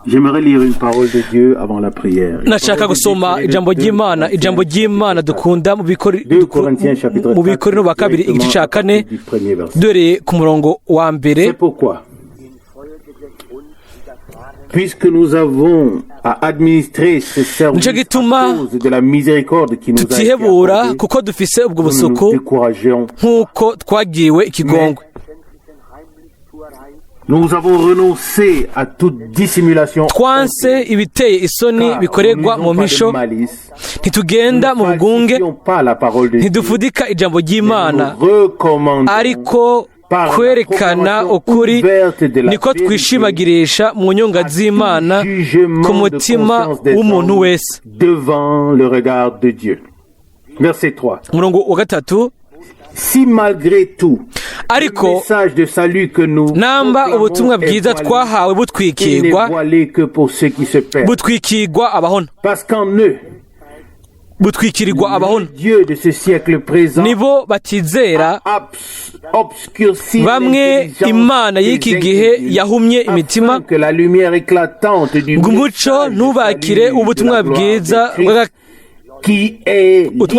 J'aimerais lire une parole de Dieu avant la prière. nashaka gusoma ijambo ry'Imana dukunda mu Bikorino ba kabiri igice cya 4 dore ku murongo wa mbere. C'est pourquoi, puisque nous avons à administrer ce service à cause de la miséricorde qui nous a été tutihebura accordée, kuko dufise ubwo nous ne busuku nous décourageons. nk'uko twagiwe ikigongwe. Nous avons renoncé à toute dissimulation. Twanse ibiteye isoni bikorerwa mu mpisho, ntitugenda mu bugunge, ntidufudika ijambo ry'Imana, ariko kwerekana ukuri niko twishimagirisha mu nyonga z'Imana ku mutima w'umuntu wese. Umurongo wa 3. Si malgré tout, ariko namba ubutumwa bwiza twahawe butwikirwa abahona, butwikirirwa abahona, nibo batizera, bamwe Imana y'iki gihe yahumye imitima, ngo umuco ntubakire ubutumwa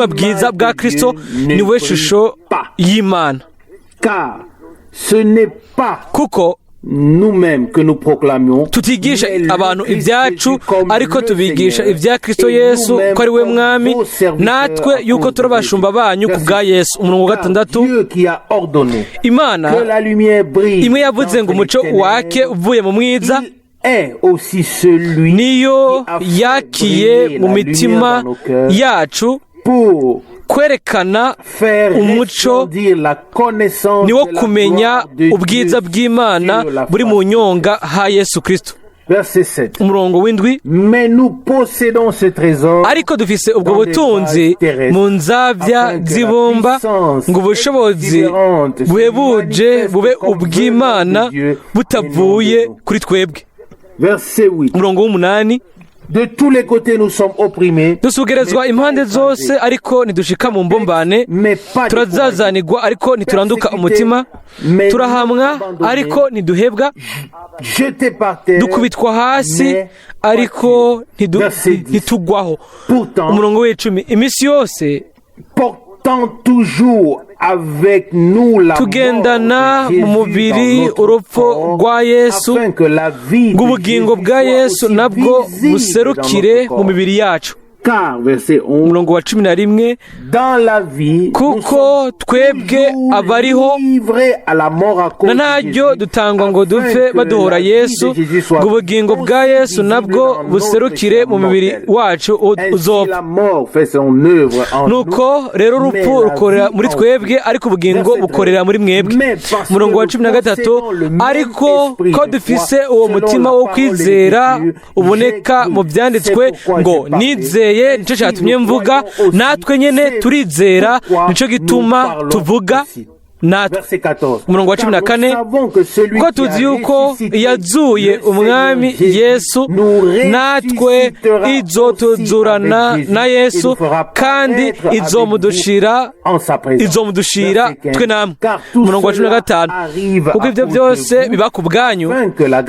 bwiza bwa Kristo niwe shusho y'Imana. Kuko tutigisha abantu ibyacu, ariko tubigisha ibya Kristo Yesu ko ari we mwami, natwe yuko turabashumba banyu ku bwa Yesu. Umurongo wa 6. Imana imwe yavuze ngo umuco wake uvuye mu mwiza, niyo yakiye mu mitima yacu kwerekana umuco niwo kumenya ubwiza bw'Imana buri mu nyonga ha Yesu Kristo. Umurongo w'indwi. Ariko dufise ubwo butunzi mu nzavya z'ibumba, ngo ubushobozi buhebuje bube ubw'Imana butavuye kuri twebwe. Umurongo w'umunani. De tous les côtés nous sommes opprimés, dusugerezwa impande zose ariko ntidushika mu mbombane, turazazanirwa ariko ntituranduka umutima, turahamwa ariko ntiduhebwa, dukubitwa hasi ariko ntitugwaho. Umurongo w'icumi. Imisi yose tugendana mu mubiri urupfu rwa Yesu, ngo ubugingo bwa Yesu nabwo buserukire mu mibiri yacu. Umurongo wa 11. kuko twebwe abariho na ntaryo dutangwa ngo dupfe baduhora Yesu, ngo ubugingo bwa Yesu nabwo buserukire mu mubiri wacu uzopfa. Nuko rero urupfu rukorera muri twebwe, ariko ubugingo bukorera muri mwebwe. Umurongo wa 13. ariko ko dufise uwo mutima wo kwizera uboneka mu byanditswe ngo nizeye nico cyatumye mvuga, natwe nyene turizera nico gituma tuvuga natwe. Umurongo wa 14. ko tuzi yuko yazuye umwami Yesu, natwe izotuzurana na Yesu, kandi izomudushira twe namwe. Umurongo wa 15. kuko ibyo byose biba ku bwanyu,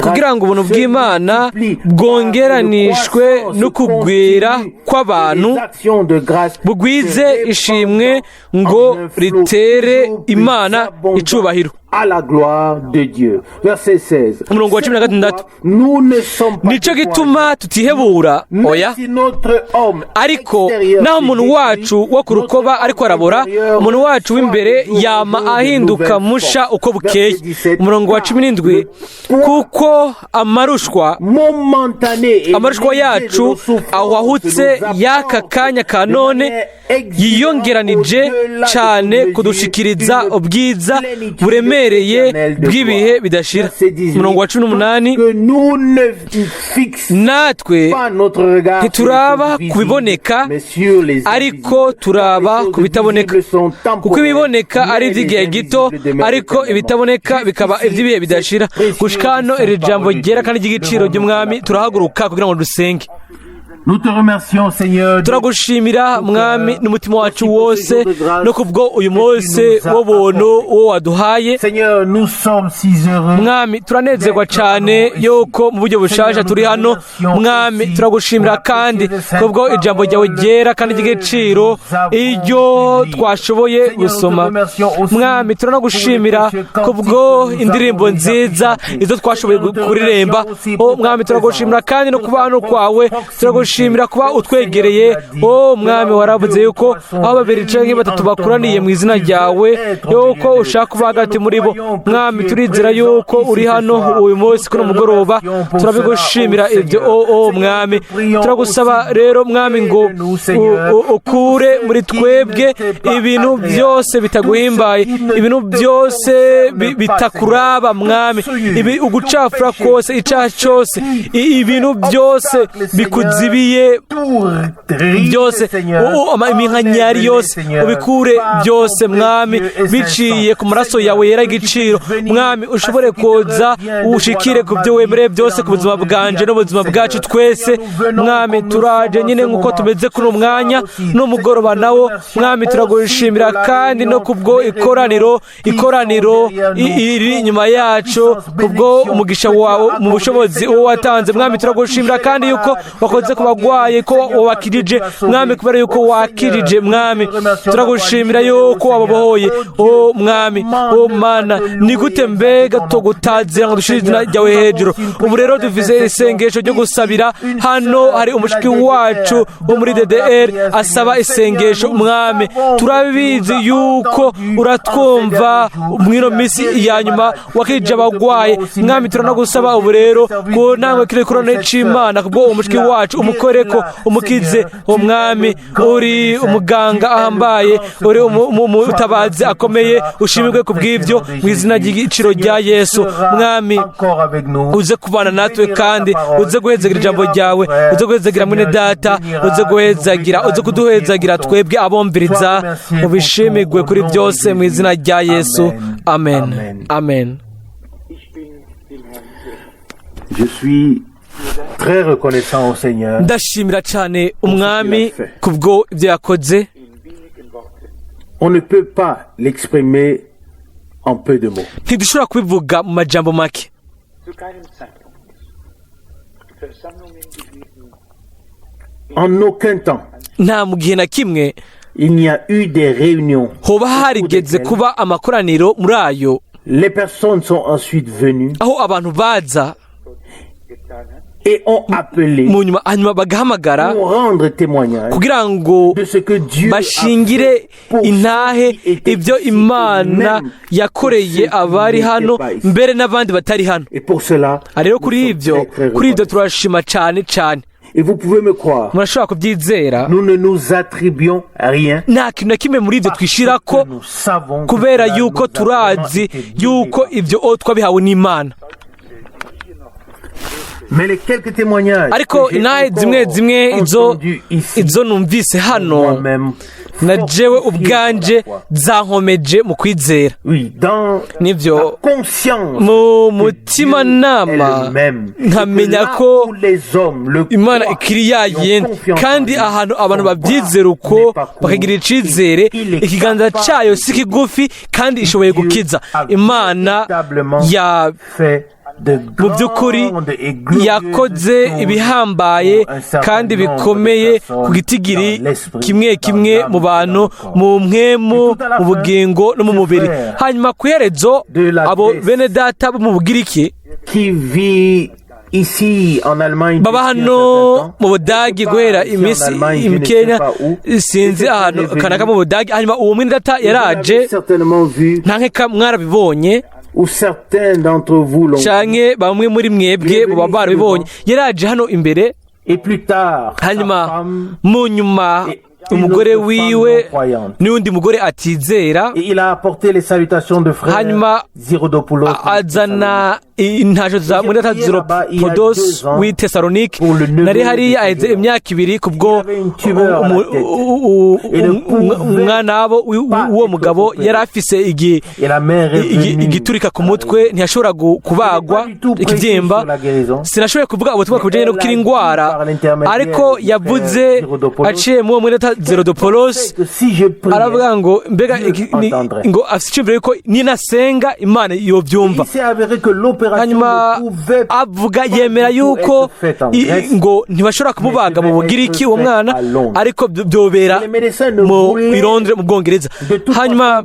kugira ngo ubuntu bw'Imana bwongeranishwe no kugwira kw'abantu, bugwize ishimwe ngo ritere Imana icubahiro. À la gloire de Dieu. Verset 16. Umurongo wa 16. Nico gituma tutihebura, oya, ariko naho umuntu wacu wo ku rukoba ariko arabora, umuntu wacu w'imbere yama ahinduka musha uko bukeye. Umurongo wa 17. kuko amarushwa yacu ahwahutse y'aka kanya ka none yiyongeranije cyane kudushikiriza ubwiza buremeye bw'ibihe bidashira. Umurongo wa 18. natwe ntituraba kubiboneka, ariko turaba kubitaboneka, kuko ibiboneka ari iby'igihe gito, ariko ibitaboneka bikaba iby'ibihe bidashira. Gushika hano iri jambo ryera kandi ry'igiciro ry'umwami, turahaguruka kugira ngo dusenge. Nous te remercions, Seigneur. turagushimira mwami n'umutima wacu wose no kubwo uyu munsi w'ubuntu uwo waduhaye. Seigneur, nous sommes si heureux. Mwami turanezerwa cyane yuko mu buryo bushasha turi hano. Mwami turagushimira kandi kubwo ijambo ryawe ryera kandi ry'igiciro iryo twashoboye gusoma. Mwami turanagushimira kubwo indirimbo nziza izo twashoboye kuririmba. Mwami turagushimira kandi no kubana kwawe, turagushimira kuba utwegereye. Mwami waravuze yuko aho babiri canke batatu bakuraniye mu izina ryawe yuko ushaka kuba hagati muri bo. Mwami turizera yuko uri hano uyu munsi kuno mugoroba, turabigushimira ibyo. Mwami turagusaba rero mwami ngo ukure muri twebwe ibintu byose bitaguhimbaye, ibintu byose bitakuraba mwami, ugucafura kose, icyaha cyose, ibintu byose bikuzibiye byose, iminkanyari yose ubikure byose mwami, biciye ku maraso yawe yera igiciro. Mwami ushobore koza ushikire ku byo wemereye byose ku buzima bwanje n'ubuzima bwacu twese. Mwami turaje nyine nk'uko tumeze kuri umwanya n'umugoroba nawo. Mwami turagushimira kandi no kubwo ikoraniro iri inyuma yacu, kubwo umugisha wawe mu bushobozi uwo watanze. Mwami turagushimira kandi yuko wakoze ku bagwaye, ko wabakirije mwami, kubera yuko wakirije mwami. Turagushimira yuko wababohoye. Mwami mana, ni gute mbega tugutazira ngo dushire izina ryawe hejuru. Ubu rero dufise isengesho ryo gusabira. Hano hari umushiki wacu wo muri DDR asaba isengesho. Mwami turabizi yuko uratwumva mwino misi ya nyuma wakirije abagwaye. Mwami turanagusaba ubu rero ko nangwe kire korone c'Imana kubwo umushiki wacu umukoreko, umukize. Mwami uri umuganga ahambaye, uri umutabazi akomeye, ushimirwe kubw'ibyo mu izina ry'igiciro rya Yesu. Mwami uze kubana natwe kandi uze guhezagira ijambo ryawe, uze guhezagira mwene data, uze kuduhezagira twebwe abumviriza. Ubishimirwe kuri byose mu izina rya Yesu. Amen. Amen. Je suis très reconnaissant au Seigneur. Ndashimira cyane umwami kubwo ibyo yakoze. On ne peut pas l'exprimer en peu de mots. Ntidushobora kubivuga mu majambo make. En aucun temps, nta mu gihe na kimwe il n'y a eu des réunions. Hoba harigeze kuba amakoraniro muri ayo. Les personnes sont ensuite venues aho abantu baza et ont appelé hanyuma bagahamagara pour rendre témoignage kugira ngo de ce que Dieu bashingire intahe ibyo Imana yakoreye abari hano mbere n'abandi batari hano. Et pour cela, rero kuri ibyo turashima cyane cyane. Et vous pouvez me croire, murashobora kubyizera, nous ne nous attribuons rien, nta kintu na kimwe muri ibyo twishira ko, kubera yuko turazi yuko ibyo twabihawe n'Imana. ariko intahe zimwe izo numvise hano na jewe ubwanje zankomeje mu kwizera. Nibyo mu mutima nama nkamenya ko Imana ikiri yayindi, kandi ahantu abantu babyizera uko bakagira icizere, ikiganza cyayo si kigufi kandi ishoboye gukiza. Imana ya mu by'ukuri yakoze ibihambaye kandi bikomeye ku gitigiri kimwe kimwe mu bantu, mu mpwemu, mu bugingo no mu mubiri. Hanyuma ku iherezo abo bene data bo mu Bugiriki baba hano mu Budagi guhera iminsi imikenya, sinzi ahantu kanaka mu Budagi. Hanyuma uwo mwene data yaraje, nta nkeka mwarabibonye canke bamwe muri mwebwe baba barabibonye. Yaraje hano imbere, hanyuma mu nyuma umugore wiwe n'undi mugore atizera, hanyuma azana intasho za mwene Ziropodos w'i Tesalonike. Nari hariya aheze imyaka 2 kubwo umwana wabo w'uwo mugabo yari afise igiturika ku mutwe, ntiyashobora kubagwa ikibyimba. Sinashoboye kuvuga ubutumwa ku bijyanye no gukira indwara, ariko yavuze aciye mu mwene Ziropodos, aravuga ngo mbega ngo afite icyumviro yuko ninasenga Imana yobyumva. Hanyuma avuga yemera yuko ngo ntibashobora kumubaga mu Bugiriki uwo mwana, ariko byobera mu Londres mu Bwongereza. Hanyuma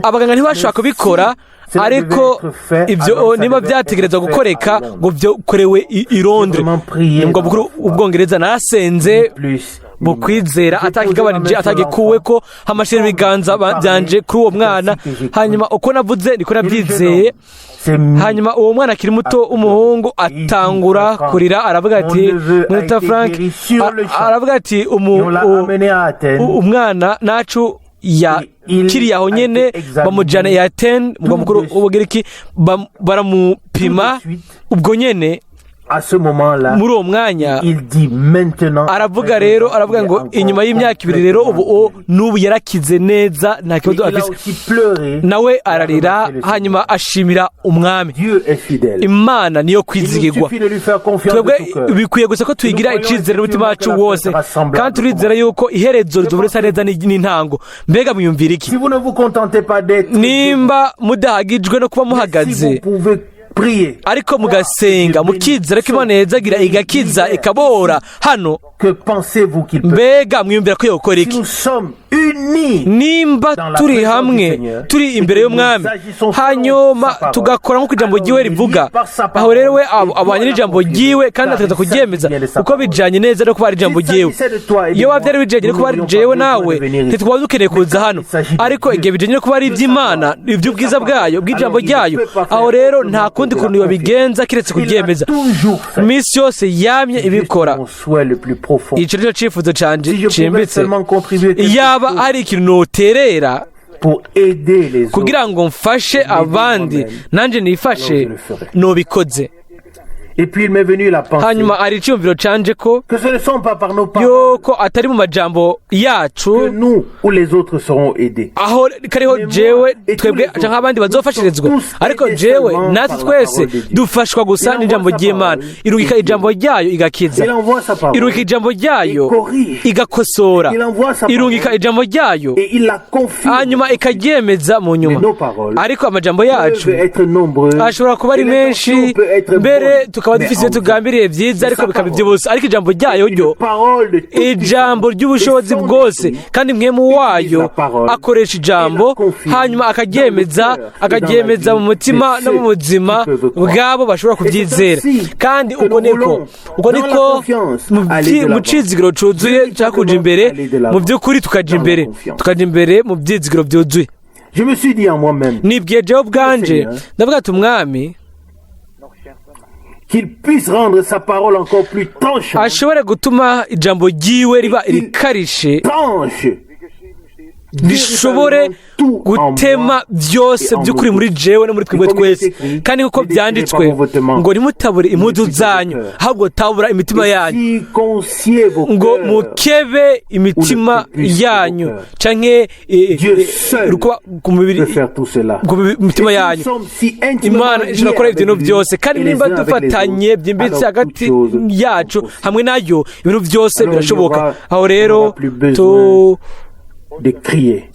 abaganga ntibashobora kubikora, ariko ibyo niba byategerezwa gukoreka ngo byokorewe i Londres mu Bwongereza. Narasenze mu kwizera atakigabanije atagikuwe ko hamashira ibiganza byanje kuri uwo mwana. Hanyuma uko navuze niko nabyizeye. Hanyuma uwo mwana akiri muto umuhungu atangura kurira, aravuga ati Mwita Frank, aravuga ati umwana nacu kiri aho nyene bamujana ya Athene mu mukuru w'Ubugiriki, baramupima ubwo nyene. Muri uwo mwanya aravuga rero, aravuga ngo inyuma y'imyaka 2 rero ubu n'ubu yarakize neza, nta kibazo afise. Nawe ararira, hanyuma ashimira umwami. Imana niyo kwizigirwa. Twebwe bikwiye gusa ko tuyigira icizere n'umutima wacu wose, kandi turizera yuko iherezo rizoburesa neza n'intango. Mbega muyumvira iki? Nimba mudahagijwe no kuba muhagaze ariko mugasenga mukizera ko Imana yezagira igakiza ikabora hano, mbega mwiyumvira ko yokora iki? Nimba turi hamwe, turi imbere y'umwami, hanyuma tugakora nk'uko ijambo ryiwe rivuga, aho rero we abanye n'ijambo ryiwe kandi ategeza kuryemeza kuko bijanye neza no kuba ari ijambo ryiwe. Iyo wavyari bijanye no kuba ari jewe nawe ntitwaba dukeneye kuza hano, ariko igihe bijanye no kuba ari iby'Imana, iby'ubwiza bwayo, bw'ijambo ryayo, aho rero nta kundi kuntu babigenza kiretse kuryemeza. Iminsi yose yamye ibikora. Ico nico cifuzo canje cimbitse. Yaba ari ikintu noterera kugira ngo mfashe abandi nanje nifashe, nobikoze. Hanyuma ari icyumviro canje ko yuko atari mu majambo yacu aho kariho jewe twebwe canke abandi bazofashirizwa, ariko jewe natwe twese dufashwa gusa n'ijambo ry'Imana. Irungika ijambo ryayo igakiza, irungika ijambo ryayo igakosora, irungika ijambo ryayo hanyuma ikaryemeza mu nyuma. Ariko amajambo yacu ashobora kuba ari menshi, mbere tukaba dufise tugambiriye byiza, ariko bikaba iby'ubusa. Ariko ijambo ryayo ryo ijambo ry'ubushobozi bwose, kandi mwemu wayo akoresha ijambo hanyuma akaryemeza mu mutima no mu buzima bwabo bashobora kubyizera. Kandi ubwo niko mu cizigiro cuzuye cyakuja imbere, mu by'ukuri tukaja imbere mu byizigiro byuzuye. Nibwiye jewe ubwanje ndavuga ati umwami qu'il puisse rendre sa parole encore plus tranchante, ashobore gutuma ijambo ryiwe riba rikarishe, rishobore gutema byose by'ukuri muri jewe no muri twebwe twese. Kandi kuko byanditswe ngo ntimutabure impuzu zanyu, ahubwo tabura imitima yanyu, ngo mukebe imitima yanyu, canke ku mitima yanyu. Imana ishobora gukora ibintu byose, kandi nimba dufatanye byimbitse hagati yacu hamwe nayo, ibintu byose birashoboka. Aho rero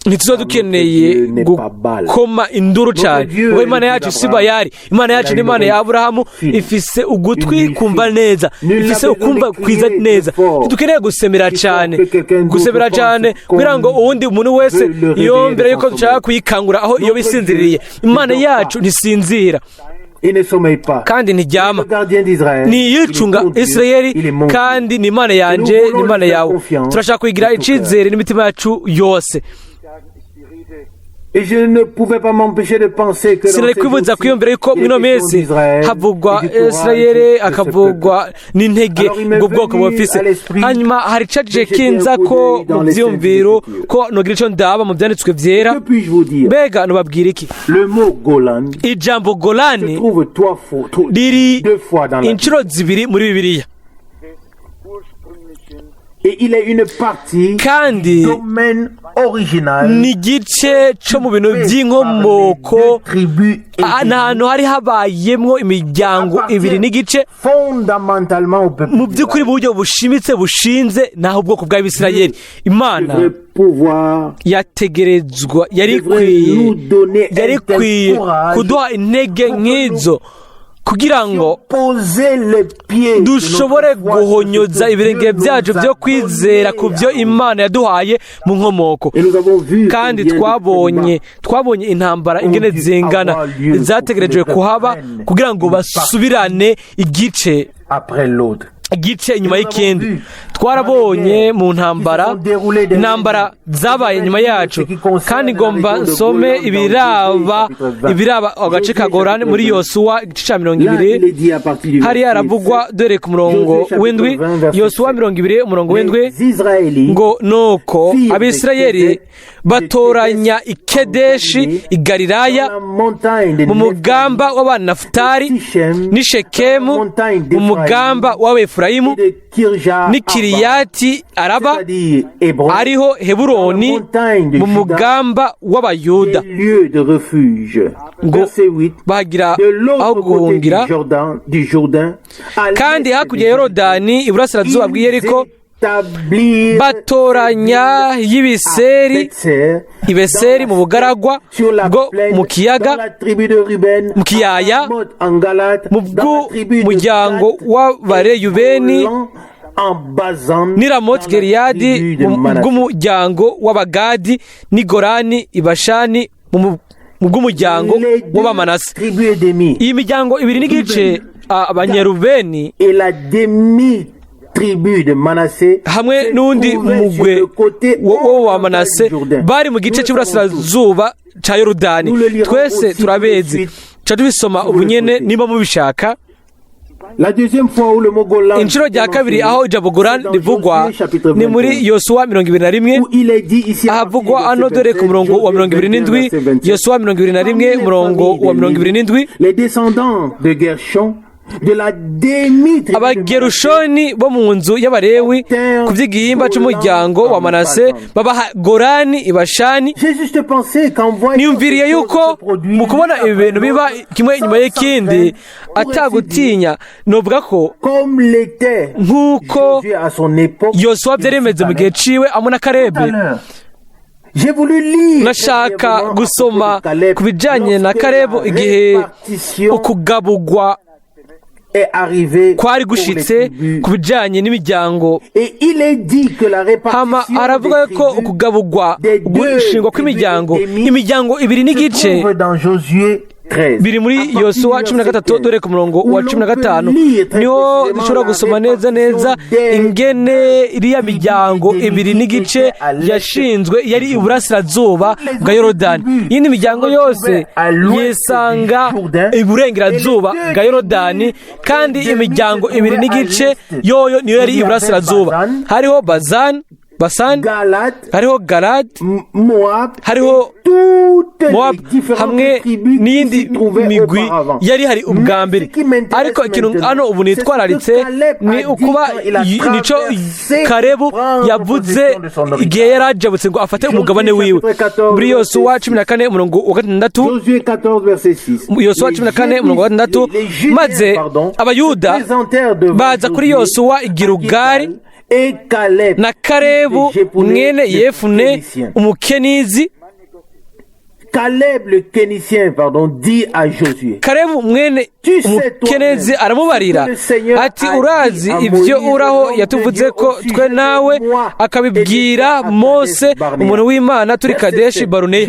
ntituza dukeneye gukoma induru cyane, kuko Imana yacu si Bayali. Imana yacu ni Imana ya Aburahamu, ifise ugutwi kumva neza, ifise ukumva kwiza neza. Ntidukeneye gusemera cyane kugira ngo uwundi umuntu wese yombere yuko dushaka kuyikangura aho iyo bisinziriye. Imana yacu ntisinzira kandi ntiryama, niyicunga. Isirayeli kandi ni Imana yanje, ni Imana yawe. Turashaka kuyigira icizere n'imitima yacu yose. Et je ne pouvais pas m'empêcher de penser que sinari kwibuza kwiyumvira yuko mwino minsi havugwa Isirayeli akavugwa n'intege ubwo bwoko bufise hanyuma hari caje kinza ko mu vyumviro ko nogira ico ndaba mu vyanditswe vyera mbega nubabwira iki ijambo Golani riri incuro zibiri muri Bibiliya Et il est une partie kandi ni igice cyo mu bintu by'inkomoko ahantu hari habayemwo imiryango ibiri n'igice mu by'ukuri mu buryo bushimitse bushinze naho ubwoko bw'Abisirayeli Imana yategerezwa yari ikwiye kuduha intege nk'izo kugira ngo dushobore guhonyoza ibirenge byacu byo kwizera ku byo Imana yaduhaye mu nkomoko kandi twabonye intambara ingene zingana zategerejwe kuhaba kugira ngo basubirane igice inyuma y'ikindi twarabonye mu ntambara zabaye nyuma yacu kandi ngomba nsome ibiraba agace ka Golani muri Yosuwa igice ca 20 hari yaravugwa dore ku murongo w'indwi Yosuwa 20 umurongo w'indwi ngo nuko Abisirayeli batoranya i Kedeshi i Galilaya mu mugamba w'abana Nafutali n'i Shekemu mu mugamba w'Abefurayimu n'i Kiriyati Araba ariho Heburoni mu mugamba w'Abayuda ngo bagira aho guhungira kandi hakurya ya Yorodani iburasirazuba bw'i Yeriko batoranya y'ibeseri mu bugaragwa bwo mu kiyaga mu kiyaya mu bw'umuryango w'Abareyubeni ni Ramoti Gileyadi mu bw'umuryango w'Abagadi ni Golani Ibashani mu bw'umuryango w'Abamanase iyi miryango ibiri n'igice Abanyerubeni hamwe n'undi mugwe wa Manase bari mu gice cy'iburasirazuba cya Yorodani twese turabezi ca tubisoma ubunyene niba mubishaka inshuro rya kabiri aho ijambo Golani rivugwa ni muri Yosuwa 21 ahavugwa ano dore ku murongo wa 27 Yosuwa 21 umurongo wa 27 Abagerushoni bo mu nzu y'Abalewi ku by'igihimba cy'umuryango wa Manase babaha Golani Ibashani niyumviriye yuko mu kubona ibi bintu biba kimwe inyuma y'ikindi atagutinya novuga ko nk'uko Yosuwa byari bimeze mu gihe ciwe hamwe na Kalebu nashaka gusoma ku bijyanye na Kalebu igihe ukugabugwa kwari gushitse ku bijyanye n'imiryango hama aravuga ko ukugabugwa gushingwa kw'imiryango ibiri n'igice biri muri Yosuwa 13 dore ku murongo wa 15 niho dushobora gusoma neza ingene iriya miryango ibiri n'igice yashinzwe yari iburasirazuba bwa Yorodani yindi miryango yose yisanga iburengerazuba bwa Yorodani kandi imiryango ibiri n'igice yoyo niyo yari iburasirazuba hariho Basani hariho Galad hariho Moab hamwe n'iyindi migwi yari hari ubwa mbere ariko ikintu hano ubu nitwararitse ni ukuba nico Kalebu yavuze igihe yari ajabutse ngo afate umugabane wiwe muri Yosuwa 14 umurongo wa 6 Yosuwa 14 umurongo wa 6 maze Abayuda baza kuri Yosuwa Gilugari na Kalebu mwene Yefune umukenizi Caleb le Kénicien, dit à Josué. Kalebu mwene umukenezi aramubarira ati urazi ibyo uraho yatuvuze ko twe nawe akabibwira Mose umuntu w'Imana turi Kadeshi Baruneya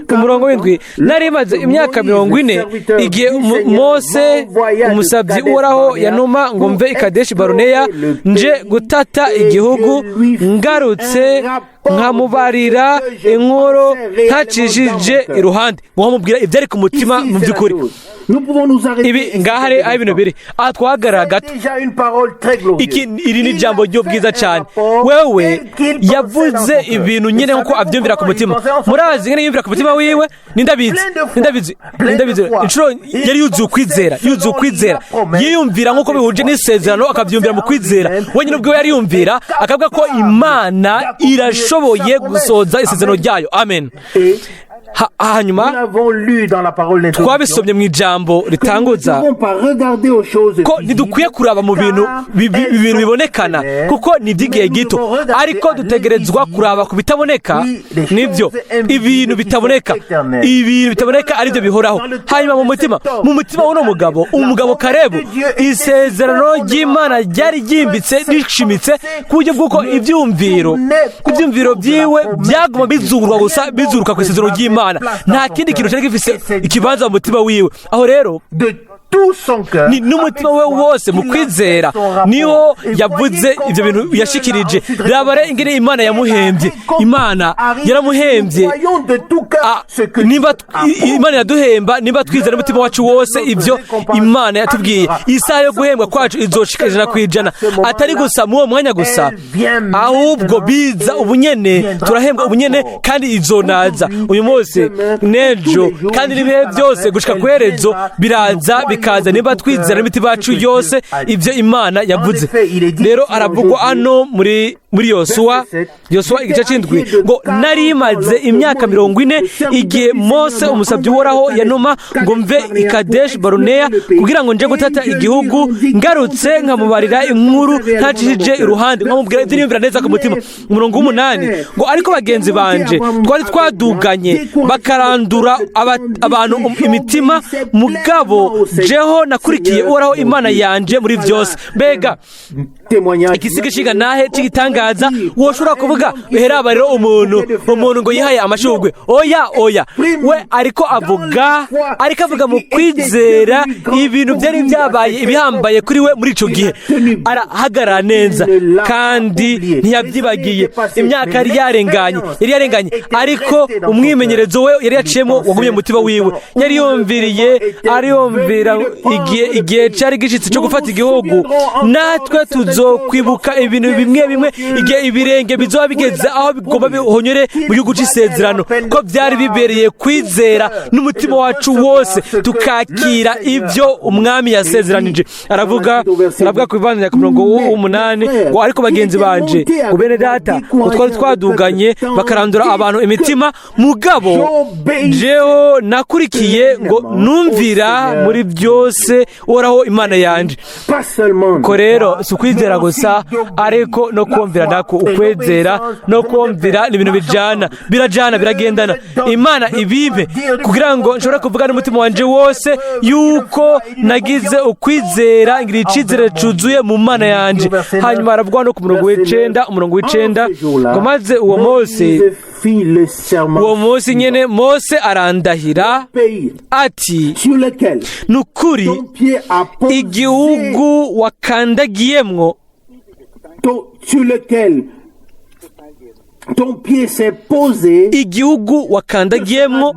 ku murongo w'indwi nari maze imyaka 40 igihe Mose umusabyi uraho yanuma ngo mve i Kadeshi Baruneya nje gutata igihugu ngarutse nkamubarira inkuru ntacishije iruhande nkamubwira ibyari ku mutima mu by'ukuri. Ibi ngaha hari ibintu biri aha twahagarara gato. Iri ni ijambo ry'ubwiza cyane. Wewe yavuze ibintu nyine nk'uko abyumvira ku mutima. Murazi nyine yumvira ku mutima wiwe nindabizi inshuro yari yuzuye ukwizera yiyumvira nk'uko bihuje n'isezerano akabyumvira mu kwizera. Wenyine ubwo yari yumvira akavuga ko Imana irashoboye gusohoza isezerano ryayo. Amen. Hanyuma twabisomye mu ijambo ritanguza ko ntidukwiye kuraba mu bintu bibonekana kuko ni iby'igihe gito, ariko dutegerezwa kuraba ku bitaboneka. Nibyo ibintu bitaboneka aribyo bihoraho. Hanyuma mu mutima w'uno umugabo Kalebu, isezerano ry'Imana ryari ryimbitse rishimitse ku buryo bw'uko ibyumviro byiwe byaguma bizuruka ku isezerano ry'Imana. Nta kindi kintu cyari gifise ikibanza mu mutima wiwe. Aho rero ni n'umutima we wose mu kwizera niho yavuze ibyo bintu yashikirije. Rabare ingene Imana yamuhembye. Imana yaramuhembye. Imana yaduhemba niba twizera n'umutima wacu wose ibyo Imana yatubwiye. Isaha yo guhembwa kwacu izoshika 100%. Atari gusa mu uwo mwanya gusa, ahubwo biza ubunyene, turahembwa ubunyene kandi izonaza uyu munsi nejo kandi n'ibihe byose gushika kwerezo biraza bikaza niba twizera n'imitima yacu yose ibyo Imana yavuze. Rero aravugwa hano muri Yosuwa igice cy'indwi ngo nari imaze imyaka 40 igihe Mose umusabyi uhoraho yanuma ngo mve i Kadesh Baruneya kugira ngo nje gutata igihugu, ngarutse nkamubarira inkuru ntacishije iruhande nkamubwira ibyo niyumvira neza ku mutima. 8 ngo ariko bagenzi banje twari twaduganye bakarandura abantu imitima, mugabo jeho nakurikiye uhoraho Imana yanje muri byose. Mbega igisigishiga nahe cy'igitangaza woshobora kuvuga heraba rero umuntu ngo yihaye amashugwe. Oya we ariko avuga mu kwizera ibintu byari byabaye ibihambaye kuri we muri ico gihe. Arahagarara neza kandi ntiyabyibagiye. Imyaka yari yarenganye ariko umwimenyerezo we yari yaciyemo wagumye mu mutima wiwe. Yari yumvira igihe cyari gishitse cyo gufata igihugu. Natwe tuzokwibuka ibintu bimwe igihe ibirenge bizoba bigeze aho bigomba bihonyore mu gihugu cy'isezerano, ko byari bibereye kwizera n'umutima wacu wose tukakira ibyo umwami yasezeranije. aravuga ku bivanye ku murongo w'8 ngo ariko bagenzi banje ngo bene data ngo twari twaduganye bakarandura abantu imitima, mugabo jeho nakurikiye ngo numvira muri byose uhoraho Imana yanje. Ko rero si ukwizera gusa ariko no kumvira nako. Ukwizera no kumvira ni ibintu biragendana. Imana ibibe kugira ngo nshobora kuvuga n'umutima wanje wose yuko nagize ukwizera ngira icizere cuzuye mu Mana yanje. Hanyuma aravuga no ku murongo w'9 ngo maze uwo munsi nyene Mose arandahira ati nukuri igihugu wakandagiyemwo igihugu wakandagiyemwo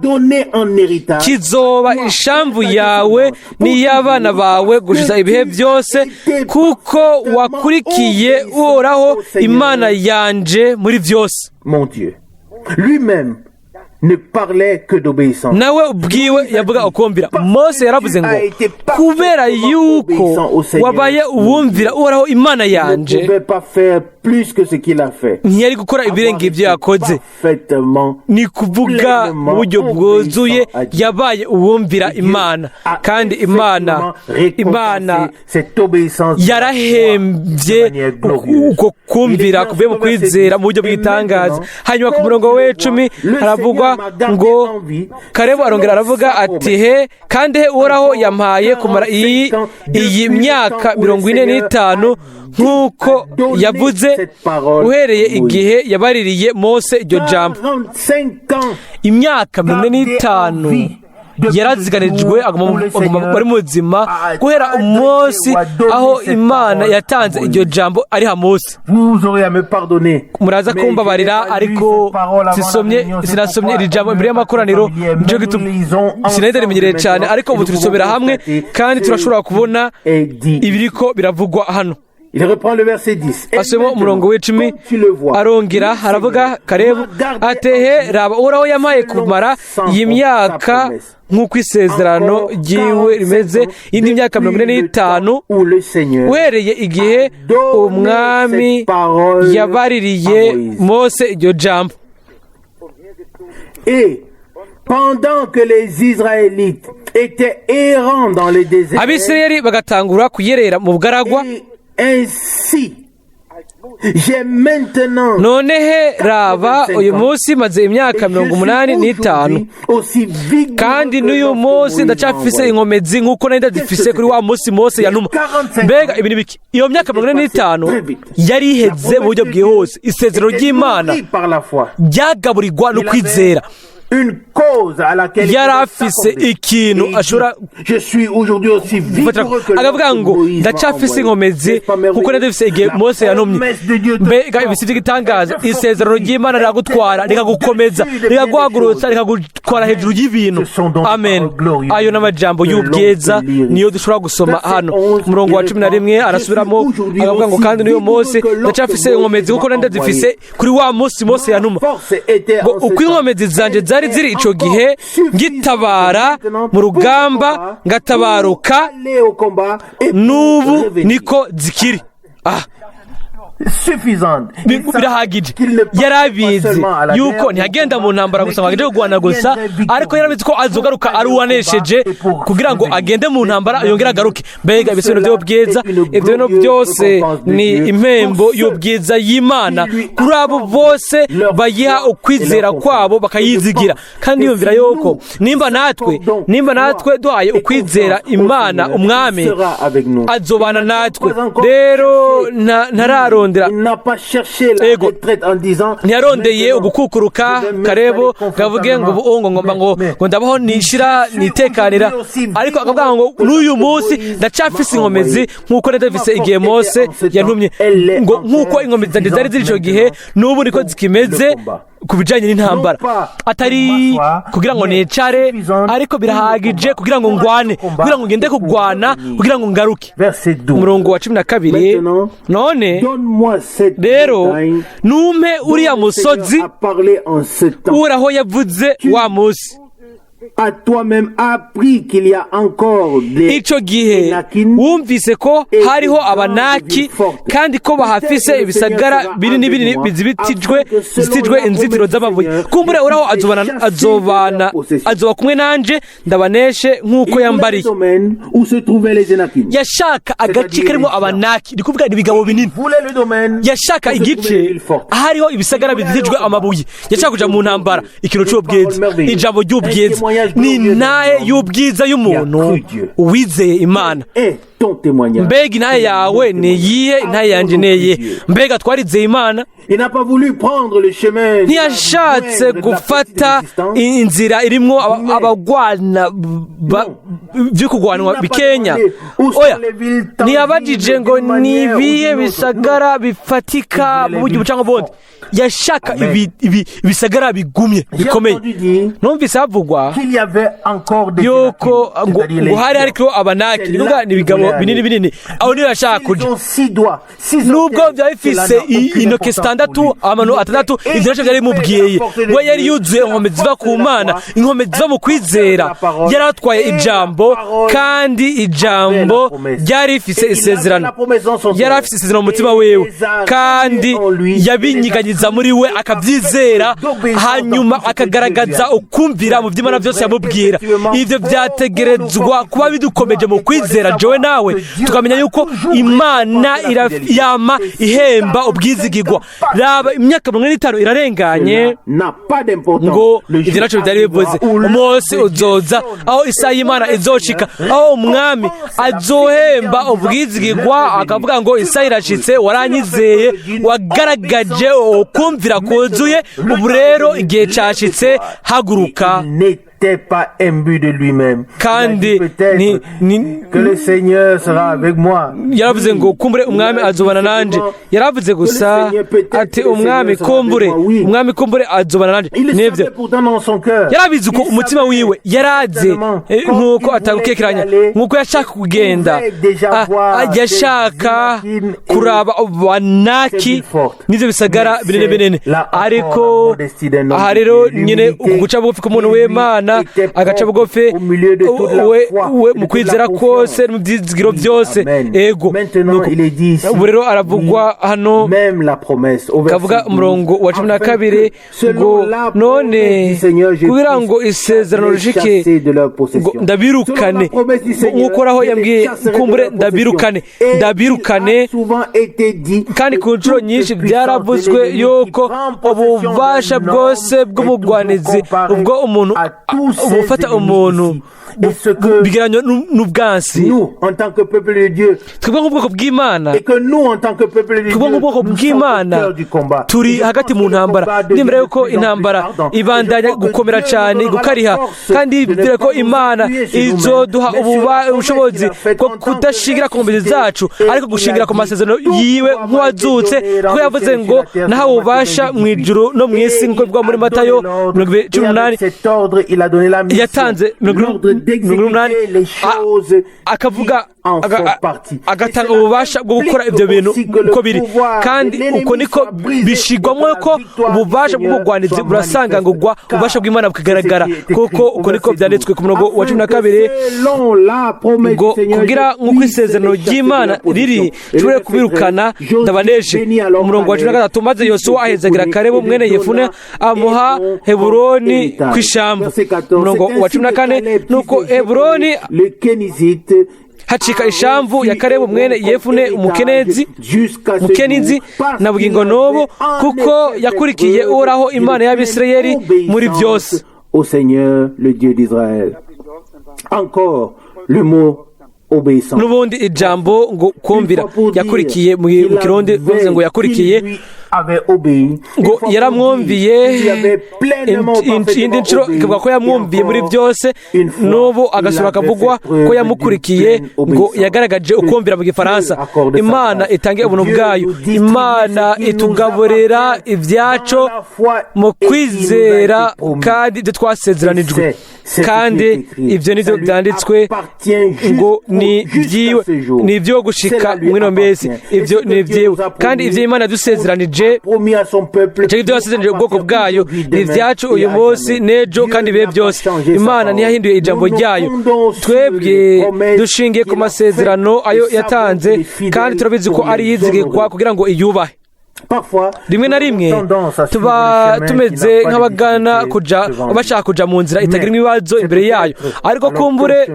kizoba ishamvu yawe n'iy'abana bawe gushiza ibihe byose, kuko wakurikiye uhoraho Imana yanje muri byose. Nawe ubwiwe yavuga ukumvira. Mose yaravuze ngo kubera yuko wabaye uwumvira uhoraho Imana yanje ntiyari gukora ibirenga ibyo yakoze. Ni kuvuga mu buryo bwuzuye yabaye uwumvira Imana, kandi Imana yarahembye uko kumvira kuvuye mu kwizera mu buryo bw'itangaza. Hanyuma ku murongo w'10 haravugwa ngo Kalebu arongera aravuga ati kandi uhoraho yampaye kumara iyi myaka 45 nk'uko yavuze uhereye igihe yabaririye Mose iryo jambo. Imyaka 45 yaraziganijwe bari mu buzima guhera umunsi aho imana yatanze iryo jambo ari hamusi. Muraza kumbabarira ariko sinasomye iri jambo imbere y'amakoraniro, nicyo gituma sinahita rimenyereye cyane, ariko ubu turisomera hamwe kandi turashobora kubona ibiriko biravugwa hano. Asoma umurongo w'icumi, arongera haravuga Kalebu atehe raba uhoraho yampaye kumara iyi myaka nk'uko isezerano ryiwe rimeze, indi myaka 45 uhereye igihe umwami yabaririye Mose iryo jambo. Pendant que les Israélites étaient errants dans les déserts, Abisirayeli bagatangura kuyerera mu bugaragwa, ainsi j'ai maintenant nonehe raba uyu munsi maze imyaka 85 kandi n'uyu munsi ndacafise inkomezi nk'uko nari ndazifise kuri wa munsi Mose yanuma. Mbega ibi ni biki? Iyo myaka 85 yari iheze mu buryo bwihuse. Isezerano ry'Imana ryagaburirwa no kwizera. Yari afise ikintu ashobora akavuga ngo ndacafise inkomezi kuko ndafise igihe Mose yanumye. Mbega ibisi by'igitangaza, isezerano ry'Imana riragutwara rikagukomeza rikaguhagurutsa rikagutwara hejuru y'ibintu. Amen. Ayo n'amajambo y'ubwiza niyo dushobora gusoma hano. Umurongo wa 11 arasubiramo akavuga ngo kandi n'uyo Mose ndacafise inkomezi kuko ndazifise kuri wa munsi Mose yanuma. Uko inkomezi zanje zari ziri ico gihe ngitabara mu rugamba ngatabaruka, n'ubu niko zikiri. Birahagije. Yarabizi yuko ntihagenda mu ntambara gusa ngo agende kugwana gusa, ariko yarabizi ko azogaruka ari uwanesheje kugira ngo agende mu ntambara yongera agaruke. Mbega ibisobanuro by'ubwiza, ibyo byose ni impembo y'ubwiza y'Imana kuri abo bose bayiha ukwizera kwabo bakayizigira. Kandi yumvira yuko nimba natwe duhaye ukwizera Imana umwami azobana natwe. Rero ntararo ntiyarondeye ugukukuruka Kalebu kavuge ngo ubu ngomba ngo ndabaho nishira nitekanira, ariko akavuga ngo n'uyu munsi ndacafise inkomezi nk'uko ndafise igihe Mose yantumye, ngo nk'uko inkomezi zanje zari ziri ico gihe n'ubu niko zikimeze ku bijanye n'intambara. Atari kugira ngo nicare, ariko birahagije kugira ngo ngwane, kugira ngo ngende kugwana, kugira ngo ngaruke. Umurongo wa 12, none rero numpe uriya musozi uraho yavuze wa Mose. Ico gihe wumvise ko hariho Abanaki kandi ko bahafise ibisagara binini binini bizitijwe inzitiro z'amabuye. Kumbure uraho azoba kumwe nanje ndabaneshe nk'uko yambariye. Yashaka agace karimo Abanaki, ndikuvuga ibigabo binini. Yashaka igice hariho ibisagara bizitijwe amabuye. Yashaka kuja mu ntambara. Ikintu cy'ubwiza, ijambo ry'ubwiza ni naye y'ubwiza y'umuntu uwizeye Imana. Mbega intaye yawe niyihe? Intaye yanje niyihe? Mbega twarizeye Imana. Ntiyashatse gufata inzira irimwo abagwana byo kugwanwa bikenya. Oya, ntiyabajije ngo nibihe bisagara bifatika mu buryo bucango bondi. Yashaka ibisagara bigumye bikomeye. Numvise havugwa yuko ngo hariko Abanaki, nivuga nibigabo binini aho niyo yashaka kuja. Nubwo byabifise intoke 6 amano 6, ivyo byari mubwiye we yari yuzuye inkome ziva ku Mana, inkome ziva mu kwizera. Yaratwaye ijambo, kandi ijambo ryari rifise isezerano. Yari afise isezerano mu mutima wewe, kandi yabinyiganyiza muri we akabyizera, hanyuma akagaragaza ukumvira mu by'Imana byose yamubwira. Ivyo byategerezwa kuba bidukomeje mu kwizera jewe nawe, tukamenya yuko Imana yama ihemba ubwizigirwa. Raba imyaka 50 irarenganye ngo ivyo naco byari bivuze. Umunsi uzoza aho isaha y'Imana izoshika, aho umwami azohemba ubwizigirwa akavuga ngo isaha irashitse, waranyizeye, wagaragaje ukumvira kuzuye, ubu rero igihe cashitse, haguruka n'était pas imbu de lui-même. kandi Peut-être que le Seigneur sera avec moi. yaravuze ngo kumbure umwami azobana nanje, yaravuze gusa ati umwami kumbure azobana nanje. Nibyo yarabizi ko umutima wiwe yaraze nk'uko atagukekeranya, nk'uko yashaka kugenda, yashaka kuraba Abanaki n'ibyo bisagara binini binini. Ariko aha rero nyine uku guca bugufi k'umuntu w'Imana, agaca bugufi we mu kwizera kose mu byizigiro byose. Ego ubu rero aravugwa hano, kavuga umurongo wa 12 ngo none kugira ngo isezerano rishike ngo ndabirukane, nk'uko aho yambwiye kumbure ndabirukane. Kandi ku nshuro nyinshi byaravuzwe yuko ububasha bwose bw'umugwanizi, ubwo umuntu ubufata umuntu bigereranywa n'ubwansi. Twebwe nk'ubwoko bw'Imana turi hagati mu ntambara, ndemera yuko intambara ibandanya gukomera cyane, gukariha, kandi bibwira ko Imana izoduha ubushobozi bwo kudashingira ku nkomezi zacu, ariko gushingira ku masezerano yiwe nk'uwazutse, kuko yavuze ngo nahawe ububasha mu ijuru no mu isi, nk'uko bivugwa muri Matayo 18 yatanze 18 akavuga agatanga ububasha bwo gukora ibyo bintu uko biri, kandi uko niko bishigwamo ko ububasha bw'umugwanizi burasanga ngo ububasha bw'Imana bukagaragara, kuko uko niko byanditswe ku murongo wa 12 ngo kugira nk'uko isezerano ry'Imana riri nshobore kubirukana ndabaneje. Umurongo wa 13 maze Yosuwa ahezagira Kalebu mwene Yefune amuha Heburoni ku ishyamba. Umurongo wa 14 nuko Heburoni hacika ishamvu ya Kalebu mwene Yefune umukenizi na bugingo n'ubu, kuko yakurikiye Uhoraho Imana y'Abisirayeli muri byose. Au Seigneur le Dieu d'Israël. Encore le mot obéissance. N'ubundi ijambo ngo kumvira yakurikiye mu Kirundi bivuze ngo yakurikiye ngo yaramwumviye, indi nshuro ikavuga ko yamwumviye muri byose, n'ubu agasura akavugwa ko yamukurikiye, ngo yagaragaje ukumvira mu Gifaransa. Imana itange ubuntu bwayo, Imana itugaburira ibyacu mu kwizera kandi ibyo twasezeranijwe, kandi ibyo nibyo byanditswe ngo ni ibyo gushika mwino mbese, ibyo ni ibyiwe, kandi ibyo Imana yadusezeranije icyo ibyo yasezeranije ubwoko bwayo ni ibyacu uyu munsi n'ejo kandi ibihe byose. Imana ntiyahinduye ijambo ryayo, twebwe dushingiye ku masezerano ayo yatanze, kandi turabizi ko ari yizigirwa kugira ngo iyubahe. Rimwe na rimwe tuba tumeze nk'abagana bashaka kuja mu nzira itagira ibibazo imbere yayo, ariko kumbure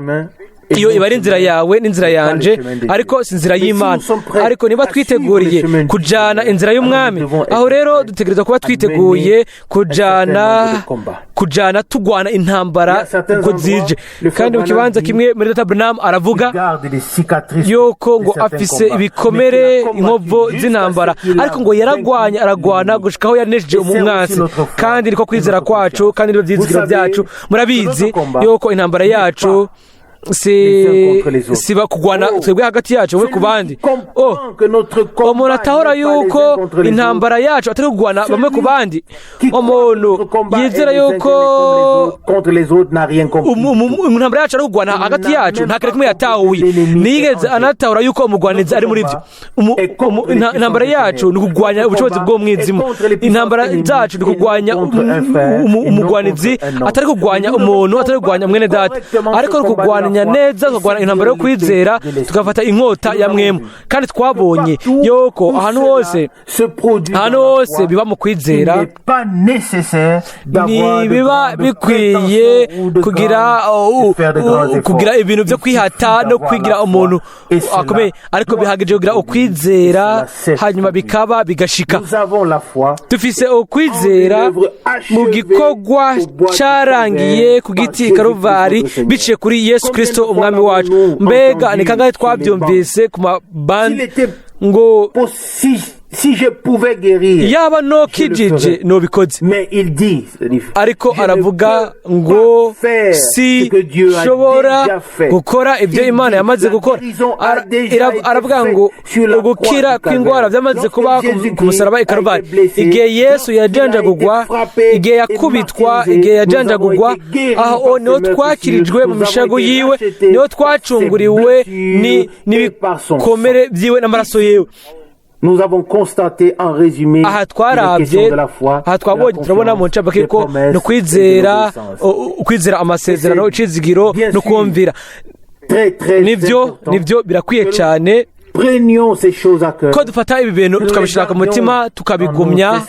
iyo iba ari inzira yawe n'inzira yanje, ariko si inzira y'Imana. Ariko niba twiteguriye kujana inzira y'umwami, aho rero dutegereza kuba twiteguye kujana tugwana intambara uko zije. Kandi mu kibanza kimwe muri Dr. Branham aravuga yuko ngo afise ibikomere, inkovu z'intambara, ariko ngo aragwana gushika aho yanesheje umwansi. Kandi niko kwizera kwacu, kandi nibyo byizigiro byacu. Murabizi yuko intambara yacu siba kugwana twebwe hagati yacu we ku bandi. Umuntu atahora yuko intambara yacu atari kugwana bamwe ku bandi. Umuntu yizera yuko intambara yacu ari kugwana hagati yacu, nta kare kumwe yatahuye, nigeze anatahura yuko umugwanizi ari muri byo. Intambara yacu ni kugwanya ubushobozi bw'umwijima, intambara zacu ni kugwanya umugwanizi atari kugwanya umuntu, atari kugwanya mwene data, ariko kugwanya neza, tukagwana intambara yo kwizera, tugafata inkota ya mwemu. Kandi twabonye yuko ahantu hose biba mu kwizera, biba bikwiye kugira ibintu byo kwihata no kwigira umuntu akomeye, ariko bihagije kugira ukwizera hanyuma bikaba bigashika. Dufise ukwizera mu gikorwa cyarangiye ku giti Karuvari biciye kuri Yesu Kristo umwami wacu. Mbega ni kangahe twabyumvise ku mabandi ngo Si je pouvais guérir, yaba nokijije nobikoze. mais il dit, ariko aravuga ngo si shobora gukora ibyo Imana yamaze gukora. Aravuga ngo ugukira kw'indwara byamaze kuba ku musaraba i Karuvali. Igihe Yesu yajanjagugwa, igihe yakubitwa, igihe yajanjagugwa, aho niho twakirijwe mu mishago yiwe, niho twacunguriwe n'ibikomere byiwe n'amaraso yiwe. Nous avons constaté en résumé aha twarabye, aha twabonye turabona mu ncamake ko no kwizera amasezerano, icizigiro no kumvira. Nivyo birakwiye cyane ko dufata ibi bintu tukabishira ku mutima, tukabigumya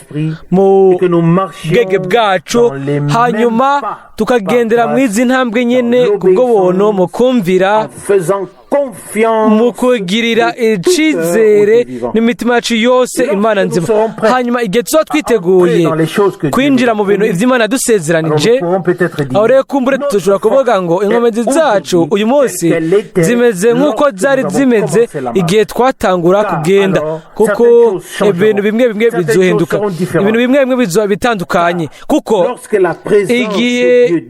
mu bwenge bwacu, hanyuma tukagendera mu izi ntambwe nyene kubwo buntu, mu kumvira, mu kugirira icizere n'imitima yacu yose Imana nzima. Hanyuma igihe tuba twiteguye kwinjira mu bintu ivy'Imana yadusezeranije, aho rero kumbure dushobora kuvuga ngo inkomezi zacu uyu munsi zimeze nk'uko zari zimeze igihe twatangura kugenda, kuko ibintu bimwe bizohinduka, ibintu bimwe bizoba bitandukanye, kuko igihe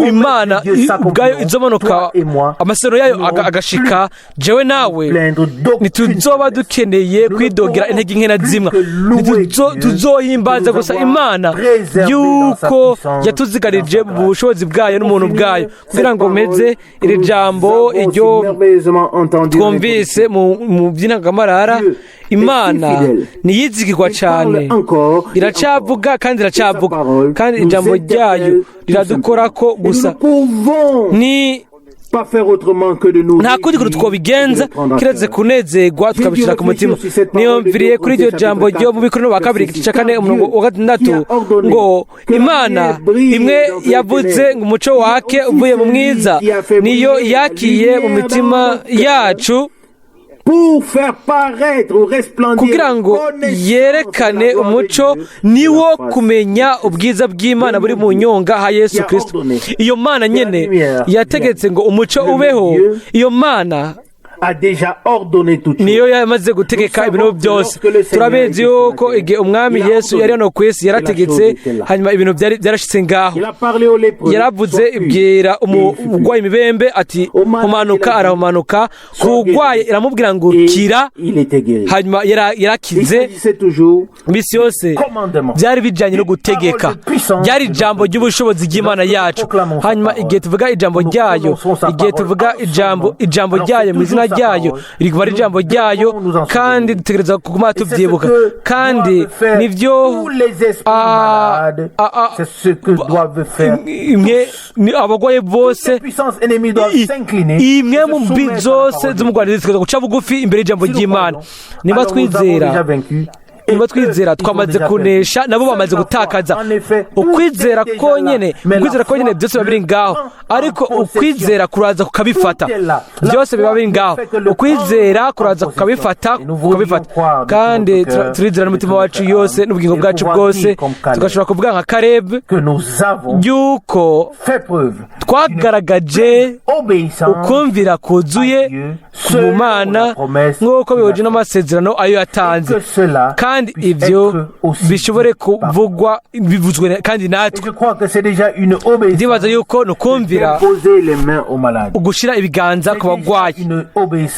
Imana ubwayo izomanuka amasezerano yayo agashika, jewe nawe ntituzoba dukeneye kwidogera intege nke na zimwe. Tuzohimbaza gusa Imana yuko yatuzigarije mu bushobozi bwayo n'umuntu bwayo, kugira ngo meze iri jambo iryo twumvise mu by'intangamarara. Imana niyizigirwa cyane, iracavuga kandi iracavuga, kandi ijambo ryayo riradukorako gusa. Ni nta kundi kuntu twobigenza kiretse kunezerwa tukabishira ku mutima. Niyumviriye kuri iryo jambo ryo mu Bikorino ba kabiri igice cya 4 umurongo wa 6 ngo Imana imwe yavuze ngo umuco wake uvuye mu mwiza niyo yakiye mu mitima yacu kugira ngo yerekane umuco niwo kumenya ubwiza bw'Imana buri mu nyonga ha Yesu Kristo. Iyo Mana nyene yategetse ngo umuco ubeho. Iyo Mana niyo yamaze gutegeka ibintu byose. Turabizi yuko igihe umwami Yesu yari hano ku isi yarategetse, hanyuma ibintu byarashitse ngaho. Yaravuze ibwira umugwayi imibembe ati humanuka, arahumanuka. Kugwaye iramubwira ngo kira, hanyuma yarakize. Misi yose byari bijanye no gutegeka, byari ijambo ry'ubushobozi bw'Imana yacu. Hanyuma igihe tuvuga ijambo ryayo, igihe tuvuga ijambo ryayo mu izina ryayo, rigwa ari ijambo ryayo, kandi dutegereza kuguma tubyibuka. Kandi nivyo abagwaye bose, imwe mu mbi zose z'umugwaneza zitegereza guca bugufi imbere y'ijambo ry'Imana. niba twizera twamaze kunesha, nabo bamaze gutakaza. Ukwizera konyene byose biba biri ngaho, ariko ukwizera kuraza kukabifata. Byose biba biri ngaho, ukwizera kuraza kukabifata. Kandi turizera n'umutima wacu yose n'ubugingo bwacu bwose, tugashobora kuvuga nka Kaleb yuko twagaragaje ukumvira kuzuye ku Mana nk'uko bihuje n'amasezerano ayo yatanze, kandi ibyo bishobore kuvugwa bivuzwe kandi natwe. Ndibaza yuko nukumvira ugushira ibiganza ku bagwayi,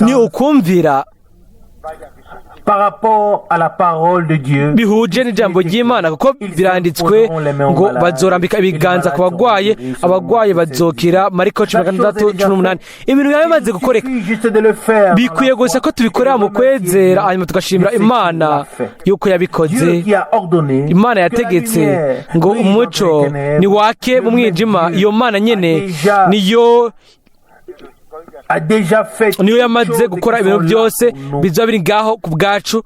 ni ukumvira par rapport à la parole de Dieu, bihuje n'ijambo ry'Imana, kuko biranditswe ngo bazorambika ibiganza ku bagwaye, abagwaye bazokira. Mariko 16:18. Ibintu byamaze gukoreka, bikwiye gusa ko tubikorera mu kwezera, hanyuma tugashimira Imana yuko yabikoze. Imana yategetse ngo umuco ni wake mu mwijima. Iyo Mana nyene niyo yamaze gukora ibintu byose bizoba biri ngaho ku bwacu.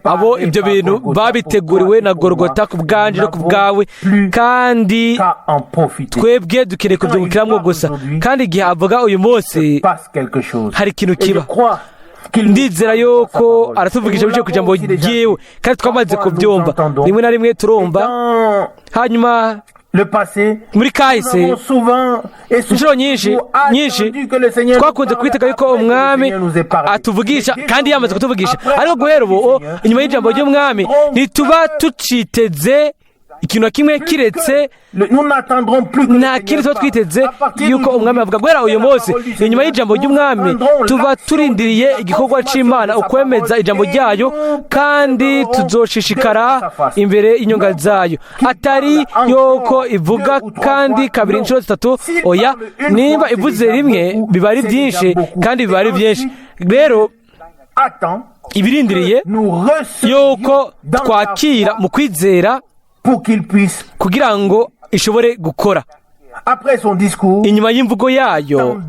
Abo ibyo bintu babiteguriwe na Golgota ku bwanje no ku bwawe, kandi twebwe dukeneye kubyungukiramwo gusa. Kandi igihe avuga uyu munsi hari ikintu kiba, ndizera yuko aratuvugisha bice ku jambo ryiwe, kandi twamaze kubyumva. Rimwe na rimwe turumva, hanyuma muri kahise inshuro nyinshi twakunze kwitega yuko umwami atuvugisha kandi yamaze kutuvugisha, ariko guhera ubu inyuma y'ijambo ry'umwami ntituba tuciteze ikintu kimwe kiretse nta kindi tuba twiteze yuko umwami avuga. Guhera uyu munsi inyuma y'ijambo ry'umwami tuba turindiriye igikorwa cy'Imana, ukwemeza ijambo ryayo, kandi tuzoshishikara imbere y'inyonga zayo, atari yuko ivuga kandi kabiri inshuro zitatu. Oya, niba ivuze rimwe biba ari byinshi kandi biba ari byinshi. Rero ibirindiriye yuko twakira mu kwizera kugira ngo ishobore gukora. Inyuma y'imvugo yayo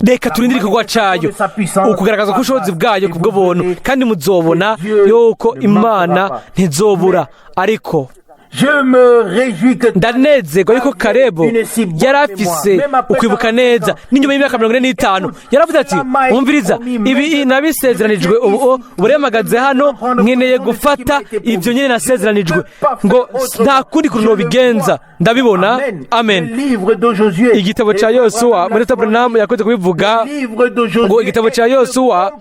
reka turindire igikorwa cyayo, ukugaragaza ubushobozi bwayo ku bw'ubuntu, kandi muzobona yuko Imana ntizobura. Ariko ndanezerwa yuko Kalebu yari afise ukwibuka neza, n'inyuma y'imyaka 45 yaravuze ati umviriza, ibi nabisezeranijwe, ubu buremagaze hano, nkeneye gufata ibyo nyine nasezeranijwe, ngo nta kundi kuntu bigenza, ndabibona. Amen. Igitabo cya Yosuwa, muri Branham yakoze kubivuga ngo igitabo cya Yosuwa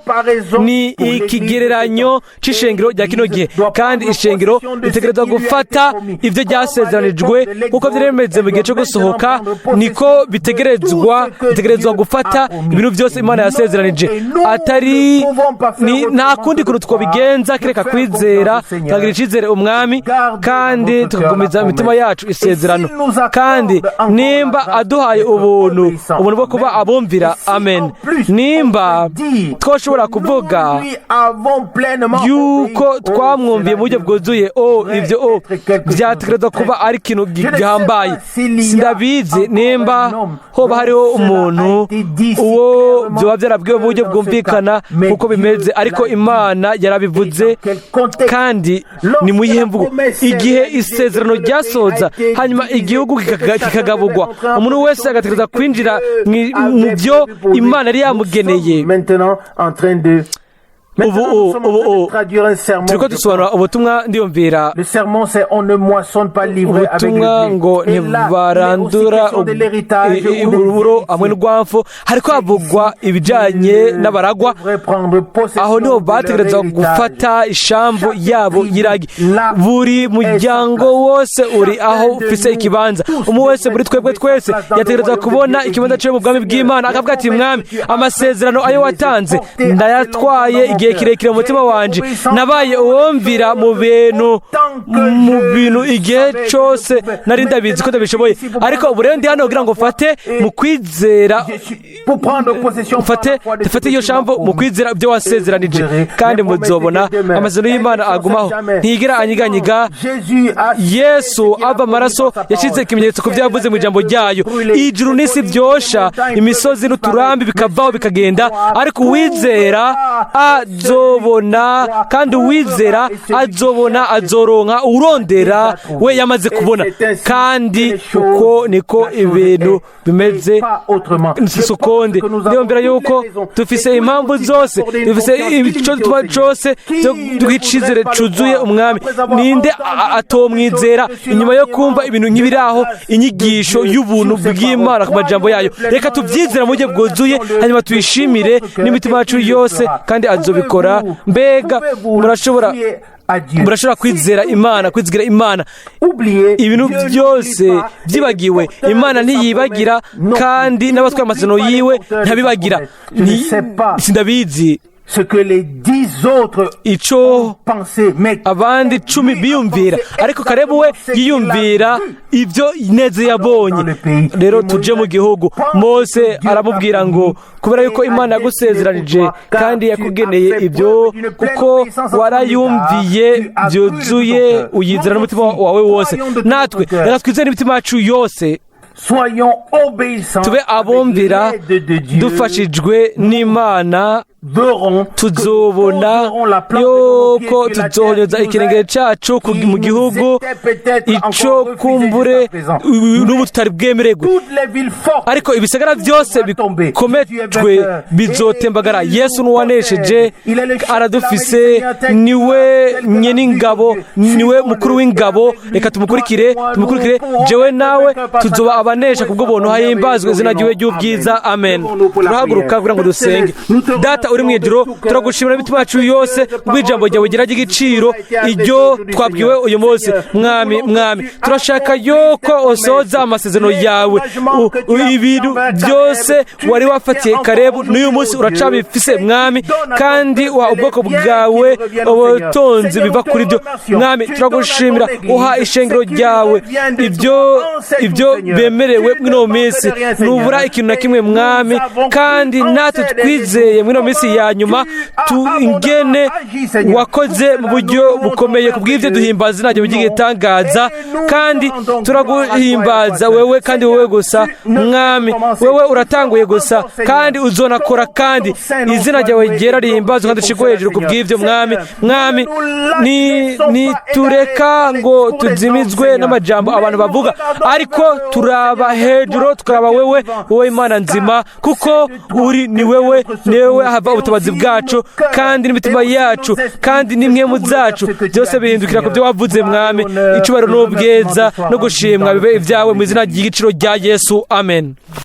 ni ikigereranyo c'ishengero rya kino gihe, kandi ishengero ritegerezwa gufata ibyo byasezeranijwe kuko byaremeze mu gihe cyo gusohoka, niko bitegerezwa gufata ibintu byose Imana yasezeranije. Atari nta kundi kuntu twobigenza kereka kwizera, tukagira icyizere umwami, kandi tukagumiza imitima yacu isezerano. Kandi nimba aduhaye ubuntu bwo kuba abumvira, amen, nimba twoshobora kuvuga yuko twamwumviye mu buryo bwuzuye, ibyo byategerezwa kuba ari ikintu gihambaye. Sindabizi nimba hoba hariho umuntu uwo byoba byarabwiwe mu buryo bwumvikana uko bimeze, ariko Imana yarabivuze, kandi ni mu yihe mvugo. Igihe isezerano ryasoza, hanyuma igihugu kikagabugwa, umuntu wese agategereza kwinjira mu byo Imana yari yamugeneye. ubu turiko dusobanura ubutumwa, ndiyumvira ubutumwa ngo ntibarandura uruburo hamwe n'urwamfu. hariko havugwa ibijanye n'abaragwa, aho niho bategereza gufata ishamvu yabo y'iragi. buri muryango wose uri aho ufise ikibanza, umwe wese muri twebwe twese yategereza kubona ikibanza cyo mu bwami bw'Imana, akavuga ati mwami, amasezerano ayo watanze ndayatwaye igihe kirekire mu mutima wanje, nabaye uwumvira mu bintu igihe cyose nari ndabizi ko ndabishoboye, ariko ubu rero ndi hano kugira ngo mfate mu kwizera, dufate iyo shambo mu kwizera ibyo wasezeranije, kandi muzobona amazina y'Imana agumaho, ntigera anyiganyiga. Yesu ava amaraso yashize ikimenyetso ku byo yavuze mu ijambo ryayo. Ijuru n'isi byosha, imisozi n'uturambi bikavaho bikagenda, ariko uwizera azobona, kandi uwizera azobona, azoronka. urondera we yamaze kubona. Kandi uko niko ibintu bimeze n'isukonde. Ndiyumvira yuko dufise impamvu zose, dufise icyo tuba cyose cyo duhicizere cuzuye umwami. Ninde atomwizera inyuma yo kumva ibintu nk'ibiraho, inyigisho y'ubuntu bw'Imana ku majambo yayo? Reka tubyizera mu buryo bwuzuye, hanyuma tuyishimire n'imitima yacu yose, kandi azobikora. Mbega murashobora kwizera Imana, kwizigira Imana. Ibintu byose byibagiwe, Imana ntiyibagira, kandi n'abatwaye amasezerano yiwe ntabibagira. Sindabizi icyo abandi 10 biyumvira, ariko Kalebu we yiyumvira ibyo neza yabonye. Rero tuje mu gihugu, Mose aramubwira ngo kubera yuko Imana yagusezeranije kandi yakugeneye ibyo, kuko warayumviye byuzuye, uyizera n'umutima wawe wose. Natwe reka twizere n'imitima yacu yose, tube abumvira dufashijwe n'Imana tuzobona yuko tuzohonyoza ikirenge cyacu mu gihugu icyo kumbure n'ubu tutari bwemererwe, ariko ibisagara byose bikomejwe bizotembagara. Yesu n'uwanesheje aradufise, niwe nyen'ingabo, niwe mukuru w'ingabo. Reka tumukurikire. Jewe nawe tuzoba abanesha kubwo buntu. Hahimbazwe izina ryiwe ry'ubwiza. Amen. Turahaguruka kugira ngo dusenge. Data uri mu ijuru, turagushimira imitima yacu yose rw'ijambo ryawe rigira ry'igiciro iryo twabwiwe uyu munsi. Mwami, turashaka yuko usohoza amasezerano yawe. Ibintu byose wari wafatiye Kalebu n'uyu munsi uracabifise Mwami, kandi wa ubwoko bwawe ubutunzi biva kuri byo. Mwami, turagushimira, uha ishengero ryawe ibyo bemerewe mw'ino minsi, nubura ikintu na kimwe Mwami, kandi natwe twizeye mw'ino minsi ya nyuma ingene wakoze mu buryo bukomeye. Kubw'ibyo duhimbaza izina ryawe ry'igitangaza, kandi turaguhimbaza wewe, kandi wowe gusa Mwami. Wewe uratanguye gusa, kandi uzonakora, kandi izina ryawe ryera rihimbazwe kandi rishigwe hejuru. Kubw'ibyo Mwami, nitureka ngo tuzimizwe n'amajambo abantu bavuga, ariko turaba hejuru, tukaraba wewe Imana nzima, kuko ni wewe hava ubutabazi bwacu, kandi n'imitima yacu, kandi n'imwemu zacu byose bihindukira ku byo wavuze Mwami. Icyubahiro n'ubwiza no gushimwa bibe ibyawe mu izina ry'igiciro rya Yesu. Amen.